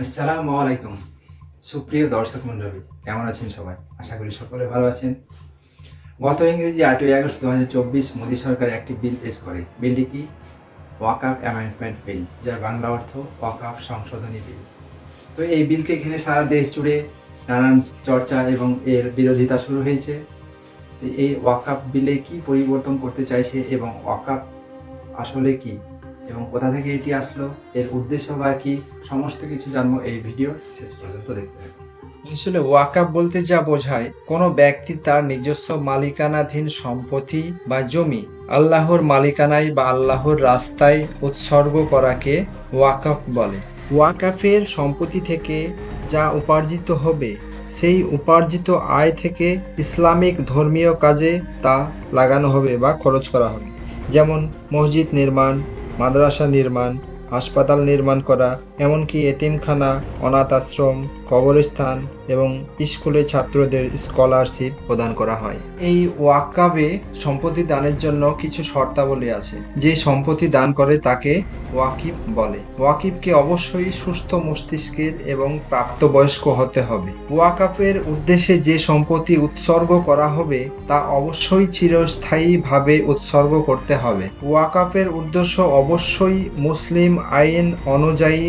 আসসালামু আলাইকুম। সুপ্রিয় দর্শক মণ্ডলী, কেমন আছেন সবাই? আশা করি সকলে ভালো আছেন। গত ইংরেজি 8ই আগস্ট 2024 মোদী সরকার একটি বিল পেশ করে। বিলটি কি? ওয়াকফ অ্যামেন্ডমেন্ট বিল, যার বাংলা অর্থ ওয়াকফ সংশোধনী বিল। তো এই বিলকে ঘিরে সারা দেশ জুড়ে নানান চর্চা এবং এর বিরোধিতা শুরু হয়েছে। তো এই ওয়াকফ বিলে কি পরিবর্তন করতে চাইছে এবং ওয়াকফ আসলে কি এবং কোথা থেকে এটি আসলো, এর উদ্দেশ্য বা কি, সমস্ত কিছু জানবো এই ভিডিও শেষ পর্যন্ত দেখতে থাকুন। আসলে ওয়াকফ বলতে যা বোঝায়, কোনো ব্যক্তি তার নিজস্ব মালিকানাধীন সম্পত্তি বা জমি আল্লাহর মালিকানায় বা আল্লাহর রাস্তায় উৎসর্গ করাকে ওয়াকফ বলে। ওয়াকফের সম্পত্তি থেকে যা উপার্জিত হবে, সেই উপার্জিত আয় থেকে ইসলামিক ধর্মীয় কাজে তা লাগানো হবে বা খরচ করা হবে। যেমন মসজিদ নির্মাণ, মাদ্রাসা নির্মাণ, হাসপাতাল নির্মাণ করা, এমনকি এতিমখানা, অনাথ আশ্রম, কবরস্থান এবং স্কুলে ছাত্রদের স্কলারশিপ প্রদান করা হয়। এই ওয়াকফে সম্পত্তি দানের জন্য কিছু শর্তাবলী আছে। যে সম্পত্তি দান করে তাকে ওয়াকিফ বলে। ওয়াকিফকে অবশ্যই সুস্থ মস্তিষ্কের এবং প্রাপ্তবয়স্ক হতে হবে। ওয়াকফের উদ্দেশ্যে যে সম্পত্তি উৎসর্গ করা হবে তা অবশ্যই চিরস্থায়ীভাবে উৎসর্গ করতে হবে। ওয়াকফের উদ্দেশ্য অবশ্যই মুসলিম আইন অনুযায়ী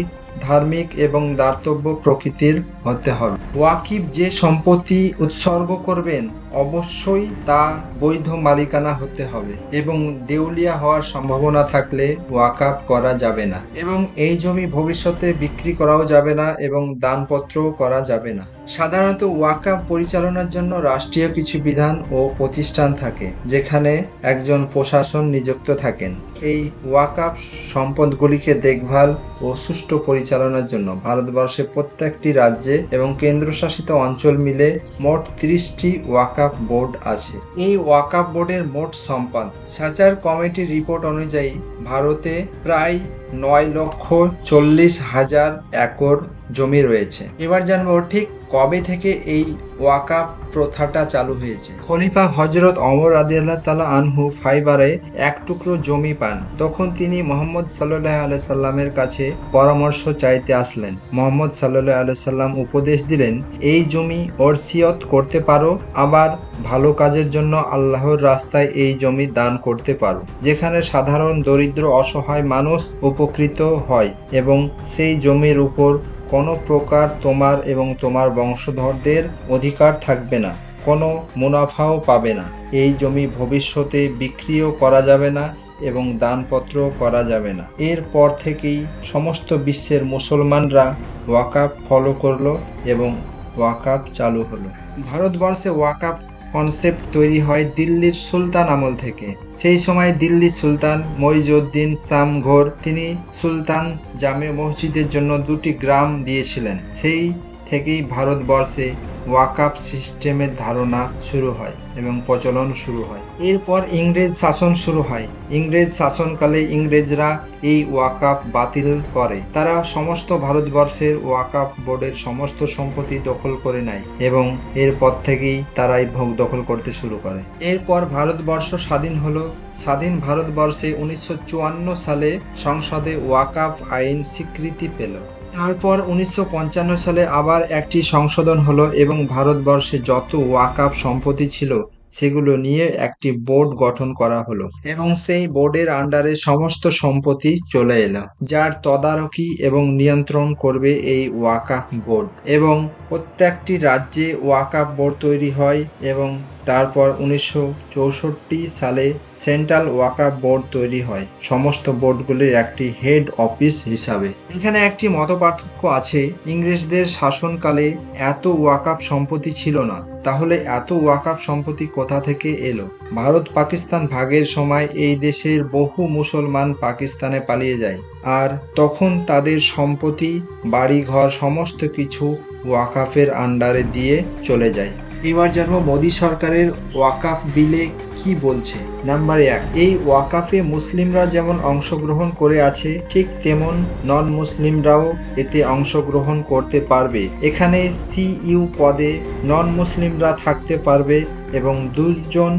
ধার্মিক এবং দাতব্য প্রকৃতির হতে হবে। ওয়াকিফ যে সম্পত্তি উৎসর্গ করবেন অবশ্যই তা বৈধ মালিকানা হতে হবে এবং দেউলিয়া হওয়ার সম্ভাবনা থাকলে ওয়াকফ করা যাবে না এবং এই জমি ভবিষ্যতে বিক্রি করাও যাবে না এবং দানপত্রও করা যাবে না। সাধারণত ওয়াকফ পরিচালনার জন্য রাষ্ট্রীয় কিছু বিধান ও প্রতিষ্ঠান থাকে, যেখানে একজন প্রশাসন নিযুক্ত থাকেন। এই ওয়াকফ সম্পদগুলিকে দেখভাল ও সুষ্ঠু পরিচালনার জন্য ভারতবর্ষের প্রত্যেকটি রাজ্যে এবং কেন্দ্রশাসিত অঞ্চল মিলে মোট 30টি ওয়াকফ বোর্ড আছে। এই ওয়াকফ বোর্ডের মোট সম্পদ, সাচার কমিটির রিপোর্ট অনুযায়ী ভারতে প্রায় 9,40,000 একর জমি রয়েছে। এবার জানবো ঠিক কবে থেকে এই ওয়াকফ প্রথাটা চালু হয়েছে। খলিফা হযরত ওমর রাদিয়াল্লাহু তাআলা আনহু ফাইবারে এক টুকরো জমি পান। তখন তিনি মুহাম্মদ সাল্লাল্লাহু আলাইহি সাল্লামের কাছে পরামর্শ চাইতে আসলেন। মুহাম্মদ সাল্লাল্লাহু আলাইহি সাল্লাম উপদেশ দিলেন, এই জমি ওসিয়ত করতে পারো, আবার ভালো কাজের জন্য আল্লাহর রাস্তায় এই জমি দান করতে পারো, যেখানে সাধারণ দরিদ্র অসহায় মানুষ উপকৃত হয় এবং সেই জমির উপর কোনো প্রকার তোমার এবং তোমার বংশধরদের অধিকার থাকবে না, কোনো মুনাফাও পাবে না। এই জমি ভবিষ্যতে বিক্রিও করা যাবে না এবং দানপত্র করা যাবে না। এরপর থেকেই সমস্ত বিশ্বের মুসলমানরা ওয়াকফ ফলো করলো এবং ওয়াকফ চালু হলো। ভারতবর্ষে ওয়াকফ কনসেপ্ট তৈরি হয় দিল্লির সুলতান আমল থেকে। সেই সময় দিল্লির সুলতান মইজউদ্দিন সামঘোর তিনি সুলতান জামে মসজিদের জন্য 2টি গ্রাম দিয়েছিলেন। সেই থেকেই ভারতবর্ষে ওয়াকফ সিস্টেমের ধারণা শুরু হয় এবং প্রচলন শুরু হয়। এরপর ইংরেজ শাসন শুরু হয়। ইংরেজ শাসনকালে ইংরেজরা এই ওয়াকফ বাতিল করে। তারা সমস্ত ভারতবর্ষের ওয়াকফ বোর্ডের সমস্ত সম্পত্তি দখল করে নেয় এবং এরপর থেকেই তারাই ভোগ দখল করতে শুরু করে। এরপর ভারতবর্ষ স্বাধীন হলো। স্বাধীন ভারতবর্ষে 1954 সালে সংসদে ওয়াকফ আইন স্বীকৃতি পেল। তারপর 1955 সালে আবার একটি সংশোধন হলো এবং ভারতবর্ষে যত ওয়াকফ সম্পত্তি ছিল সেগুলো নিয়ে একটি বোর্ড গঠন করা হলো এবং সেই বোর্ডের আন্ডারে সমস্ত সম্পত্তি চলে এলো, যার তদারকি এবং নিয়ন্ত্রণ করবে এই ওয়াকফ বোর্ড। এবং প্রত্যেকটি রাজ্যে ওয়াকফ বোর্ড তৈরি হয় এবং তারপর 1964 সালে সেন্ট্রাল ওয়াকফ বোর্ড তৈরি হয়, সমস্ত বোর্ডগুলির একটি হেড অফিস হিসাবে। এখানে একটি মতপার্থক্য আছে। ইংরেজদের শাসনকালে এত ওয়াকফ সম্পত্তি ছিল না। তাহলে এত ওয়াকফ সম্পত্তি কোথা থেকে এলো? ভারত পাকিস্তান ভাগের সময় এই দেশের বহু মুসলমান পাকিস্তানে পালিয়ে যায়, আর তখন তাদের সম্পত্তি, বাড়িঘর সমস্ত কিছু ওয়াকফের আন্ডারে দিয়ে চলে যায়। এবার জানবো মোদী সরকারের ওয়াকফ বিলে কি বলছে। নাম্বার 1, এই ওয়াকফে মুসলিমরা যেমন অংশগ্রহণ করে আছে, ঠিক তেমন নন মুসলিমরাও এতে অংশগ্রহণ করতে পারবে। এখানে সিইউ পদে নন মুসলিমরা থাকতে পারবে এবং 2 জন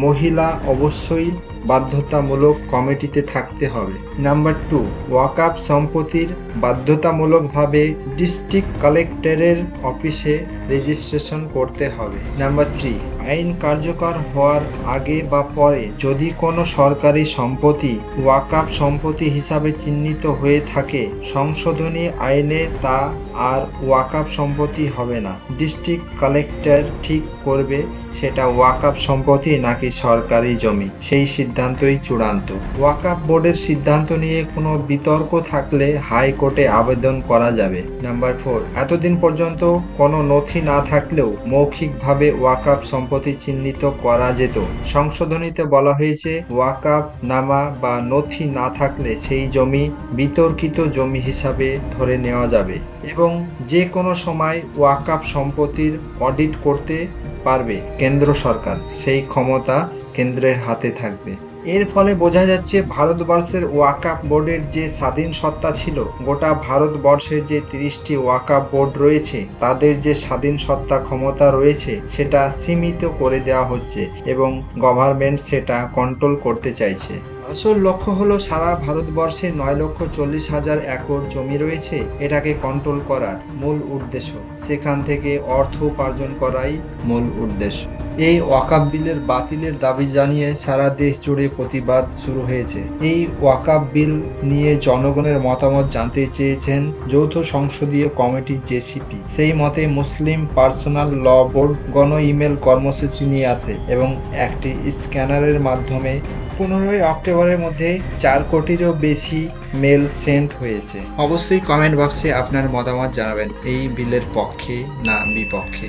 মহিলা অবশ্যই বাধ্যতামূলক কমিটিতে থাকতে হবে। নাম্বার 2, ওয়াকফ সম্পত্তির বাধ্যতামূলকভাবে ডিস্ট্রিক্ট কালেক্টরের অফিসে রেজিস্ট্রেশন করতে হবে। নাম্বার 3, আইন কার্যকর হওয়ার আগে বা পরে যদি কোনো সরকারি সম্পত্তি ওয়াকফ সম্পত্তি হিসাবে চিহ্নিত হয়ে থাকে, সংশোধনী আইনে তা আর ওয়াকফ সম্পত্তি হবে না। ডিস্ট্রিক্ট কালেক্টর ঠিক করবে সেটা ওয়াকফ সম্পত্তি নাকি সরকারি জমি, সেই সিদ্ধান্তই চূড়ান্ত। ওয়াকফ বোর্ডের সিদ্ধান্ত নিয়ে কোনো বিতর্ক থাকলে হাইকোর্টে আবেদন করা যাবে। নাম্বার 4, এতদিন পর্যন্ত কোনো নথি না থাকলেও মৌখিকভাবে ওয়াকফ সম্পত্তি চিহ্নিত করা যেত। সংশোধনীতে বলা হয়েছে ওয়াকফ নামা বা নথি না থাকলে সেই জমি বিতর্কিত জমি হিসাবে ধরে নেওয়া যাবে এবং যে কোনো সময় ওয়াকফ সম্পত্তির অডিট করতে পারবে কেন্দ্র সরকার। সেই ক্ষমতা কেন্দ্রের হাতে থাকবে। এর ফলে বোঝা যাচ্ছে ভারতবর্ষের ওয়াকফ বোর্ডের যে স্বাধীন সত্তা ছিল, গোটা ভারতবর্ষের যে 30টি ওয়াকফ বোর্ড রয়েছে তাদের যে স্বাধীন সত্তা ক্ষমতা রয়েছে সেটা সীমিত করে দেওয়া হচ্ছে এবং গভর্নমেন্ট সেটা কন্ট্রোল করতে চাইছে। আসল লক্ষ্য হলো সারা ভারতবর্ষে 9,40,000 একর জমি রয়েছে, এটাকে কন্ট্রোল করার মূল উদ্দেশ্য। সেখান থেকে অর্থ উপার্জন করাই মূল উদ্দেশ্য। এই ওয়াকফ বিলের বাতিলের দাবি জানিয়ে সারা দেশ জুড়ে প্রতিবাদ শুরু হয়েছে। এই ওয়াকফ বিল নিয়ে জনগণের মতামত জানতে চেয়েছেন যৌথ সংসদীয় কমিটি জেসিপি। সেই মতে মুসলিম পার্সোনাল ল বোর্ড গণ ইমেল কর্মসূচি নিয়ে আসে এবং একটি স্ক্যানারের মাধ্যমে 15 অক্টোবরের মধ্যে 4 কোটিরও বেশি মেল সেন্ড হয়েছে। অবশ্যই কমেন্ট বক্সে আপনার মতামত জানাবেন এই বিলের পক্ষে না বিপক্ষে।